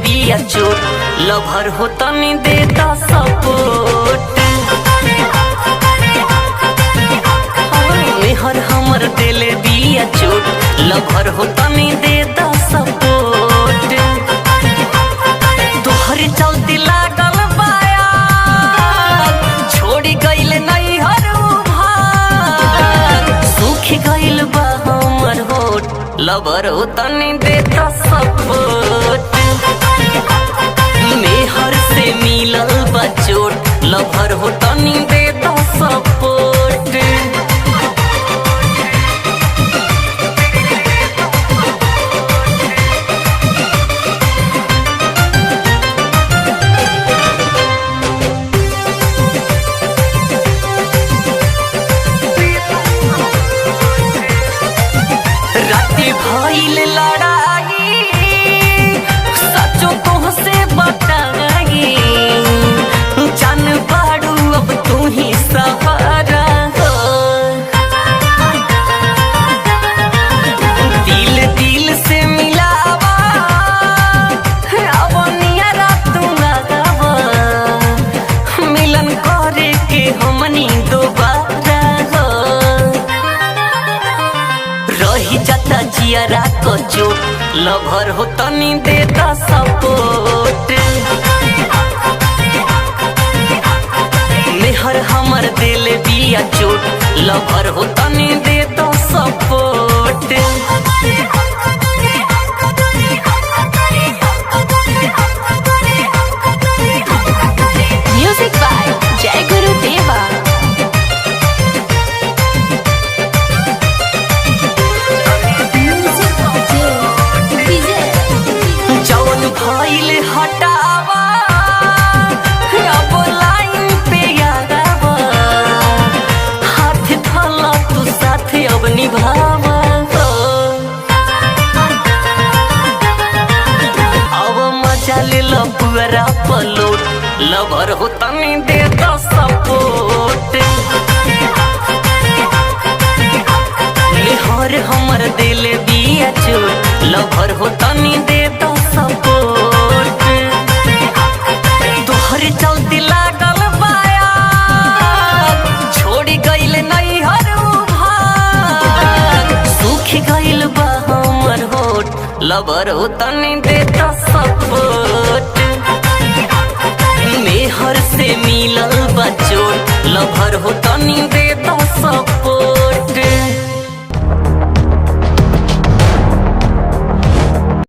बिया चोट, लभर हो तनी दे दा सपोर्ट। मेहर हमर दिले बिया चोट, लभर हो तनी दे दा सपोर्ट। तोहर चलती लागल बाया, छोड़ी गइल नहीं हर भाग, सूख गइल बा हमर होठ, लभर हो तनी दे दा सपोर्ट। मेहर से मिलल बा चोट, लभर हो तनी दे दा सपोर्ट। राती भइल लड़ाई, सचो तोहसे बताई, जान बाड़ू अब तू ही सहारा हो। दिल दिल से मिलावा, अब नियरा तू लगावा, मिलन करे के हमनी दोबारा हो। रही जाता जियरा को चोट, लभर हो तनी दे दा सपोर्ट। मेहर हमर दिल बिया चोट, लभर हो तनी दे दा सपोर्ट। म्यूजिक बाय जय गुरु देवा। जौन भइल हटावा, अब लाइन पे आवा, हाथ धला तू साथ अब निभावा हो। अब मजा ले लो पूरा पलोट, लभर हो तनी दे दा सपोर्ट। मेहर हमर दिल बिया चोट, लभर हो तनी दे दा सपोर्ट। तोहर चलती लागल बाया, छोड़ी गइल नहीं हर भाग, सूख गइल बा हमर होठ, लभर हो तनी दे दा सपोर्ट। मेहर से मिलल बा चोट, लभर हो तनी दे दा सपोर्ट।